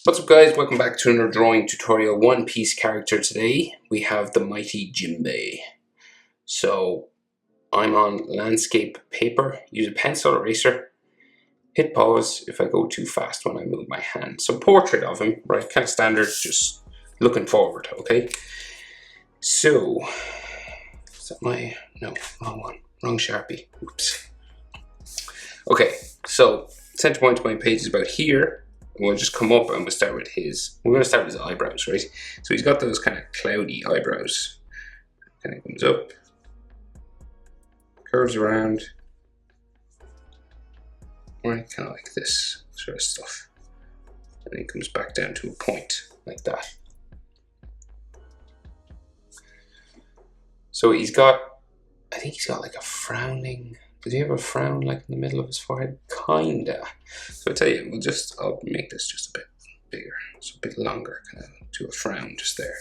What's up guys, welcome back to another drawing tutorial. One Piece character today. We have the mighty Jimbe. So I'm on landscape paper, use a pencil eraser, hit pause if I go too fast when I move my hand. So portrait of him, right, kind of standard, just looking forward, okay? So, is that my, no, wrong one, wrong Sharpie, oops. Okay, so center point of my page is about here. We'll just come up and we're going to start with his eyebrows, right? So he's got those kind of cloudy eyebrows. Kind of comes up, curves around, right, kind of like this sort of stuff. And then comes back down to a point, like that. So I think he's got like a frowning, does he have a frown like in the middle of his forehead? Kinda. So I tell you, I'll make this just a bit bigger, so a bit longer, kind of to a frown just there.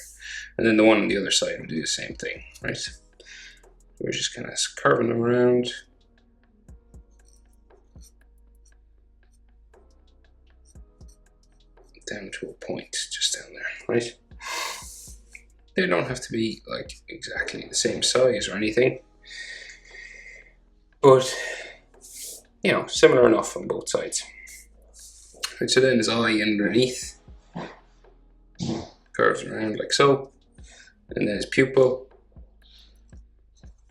And then the one on the other side will do the same thing, right? We're just kind of curving them around. Down to a point, just down there, right? They don't have to be like exactly the same size or anything, but you know, similar enough on both sides. Right, so then his eye underneath curves around like so, and then his pupil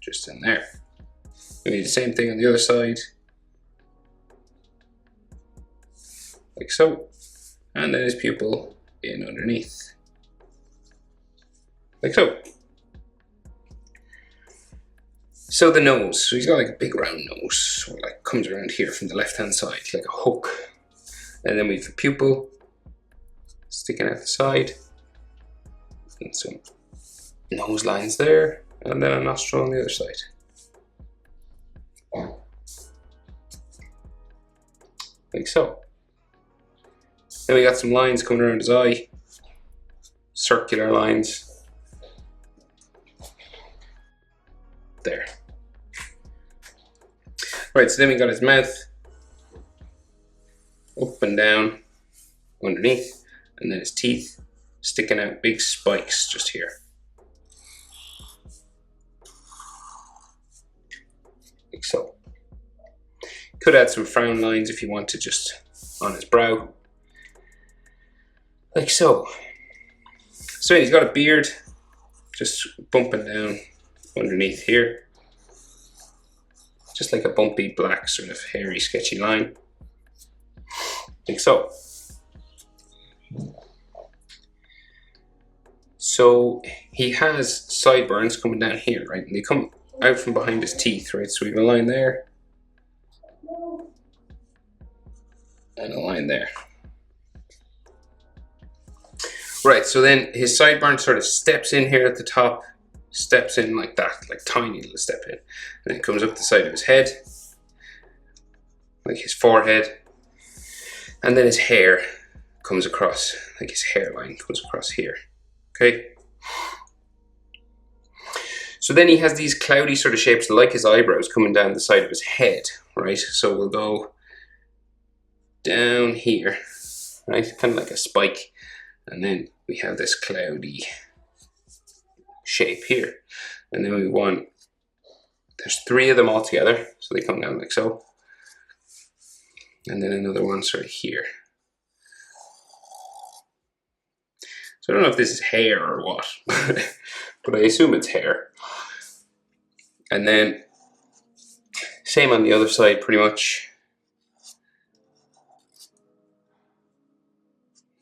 just in there. We do the same thing on the other side, like so, and then his pupil in underneath, like so. So the nose, so he's got like a big round nose, so it like comes around here from the left hand side, like a hook. And then we have a pupil sticking out the side, and some nose lines there, and then a nostril on the other side. Like so. Then we got some lines coming around his eye, circular lines. There. Right, so then we got his mouth, up and down, underneath, and then his teeth sticking out, big spikes just here. Like so. Could add some frown lines if you want to, just on his brow. Like so. So he's got a beard, just bumping down underneath here. Just like a bumpy black sort of hairy sketchy line. Like so. So he has sideburns coming down here, right? And they come out from behind his teeth, right? So we have a line there. And a line there. Right, so then his sideburn sort of steps in here at the top, steps in like that, like tiny little step in. And then comes up the side of his head, like his forehead. And then his hair comes across, like his hairline comes across here, okay? So then he has these cloudy sort of shapes like his eyebrows coming down the side of his head, right? So we'll go down here, right? Kind of like a spike. And then we have this cloudy shape here. And then we want, there's three of them all together. So they come down like so. And then another one sort of here. So I don't know if this is hair or what, but I assume it's hair. And then same on the other side pretty much.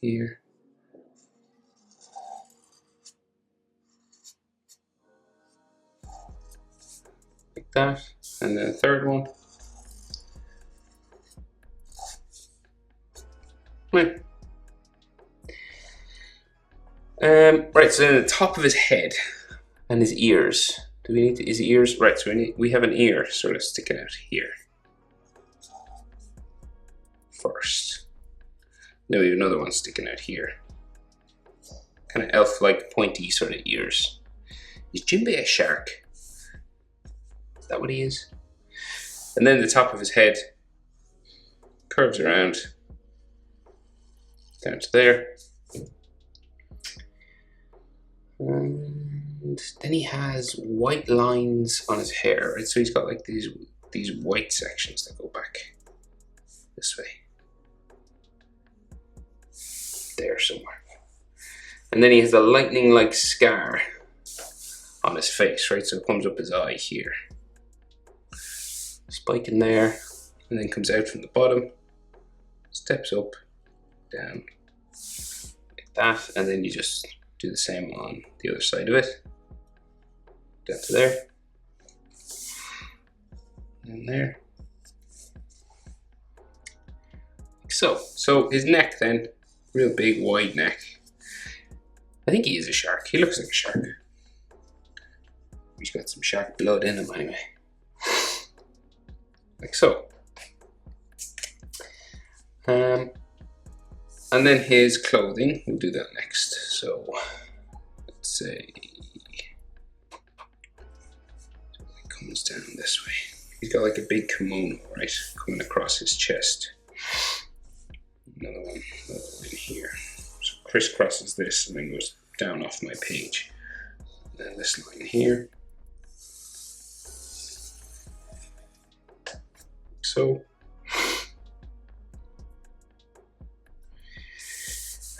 Here. Like that. And then a third one. Right. Right, so then the top of his head and his ears. Do we need his ears? Right, so we have an ear sort of sticking out here. First. Then we have another one sticking out here. Kind of elf-like pointy sort of ears. Is Jimbe a shark? Is that what he is? And then the top of his head curves around down to there. And then he has white lines on his hair, right? So he's got like these white sections that go back this way. There somewhere. And then he has a lightning-like scar on his face, right? So it comes up his eye here. Spike in there, and then comes out from the bottom, steps up, down, like that, and then you just do the same on the other side of it. Down to there. And there. Like so. So his neck then, real big wide neck. I think he is a shark. He looks like a shark. He's got some shark blood in him anyway. Like so. And then his clothing, we'll do that next. So let's say it comes down this way. He's got like a big kimono, right, coming across his chest. Another one in here. So crisscrosses this and then goes down off my page. And then this line here. So.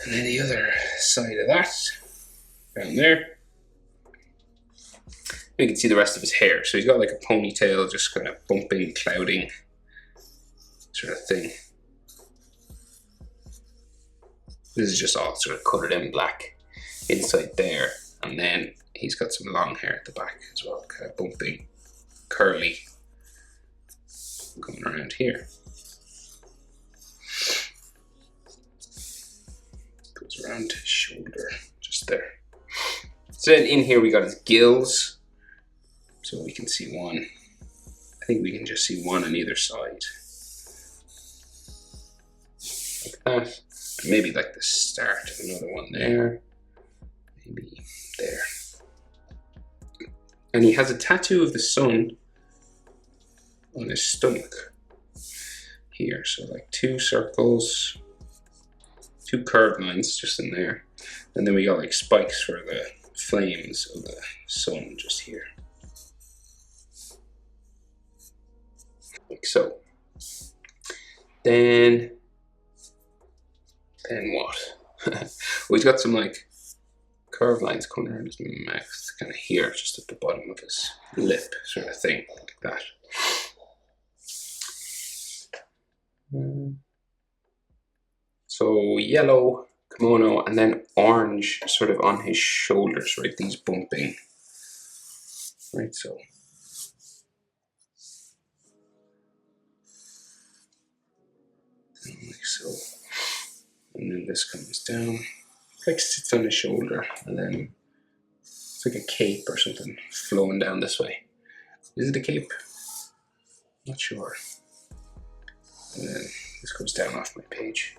And then the other side of that, down there. You can see the rest of his hair. So he's got like a ponytail, just kind of bumping, clouding sort of thing. This is just all sort of coloured in black inside there. And then he's got some long hair at the back as well, kind of bumping, curly, going around here. Goes around his shoulder, just there. So then in here we got his gills. So we can see one. I think we can just see one on either side. Like that. And maybe like the start of another one there. Maybe there. And he has a tattoo of the sun on his stomach here. So like two circles, two curved lines just in there. And then we got like spikes for the flames of the sun just here. Like so. Then what? Well, he's got some like curved lines coming around his mouth, kind of here, just at the bottom of his lip, sort of thing, like that. So yellow kimono, and then orange sort of on his shoulders, right? These bumping, right? So. Like so. And then this comes down, like sits on his shoulder, and then it's like a cape or something flowing down this way. Is it a cape? Not sure. And then this goes down off my page.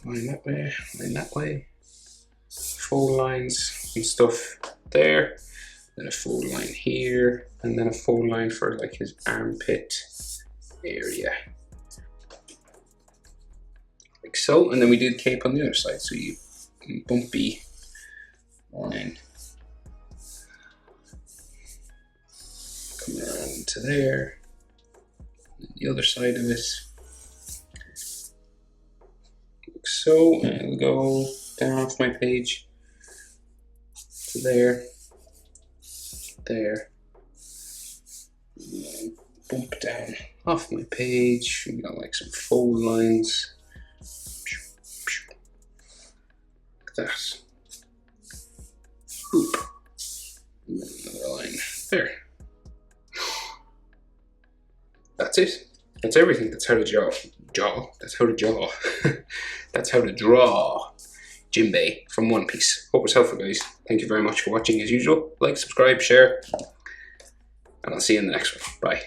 Line that way, line that way. Fold lines and stuff there. Then a fold line here, and then a fold line for like his armpit area. Like so, and then we do the cape on the other side, so you bumpy line coming around to there, and the other side of it, like so, and it'll go down off my page to there, there, and bump down off my page. We got like some fold lines. That. Oop. And then another line there. That's it. That's everything. That's how to That's how to draw. That's how to draw Jimbe from One Piece. Hope it's helpful, guys. Thank you very much for watching as usual. Like, subscribe, share, and I'll see you in the next one. Bye.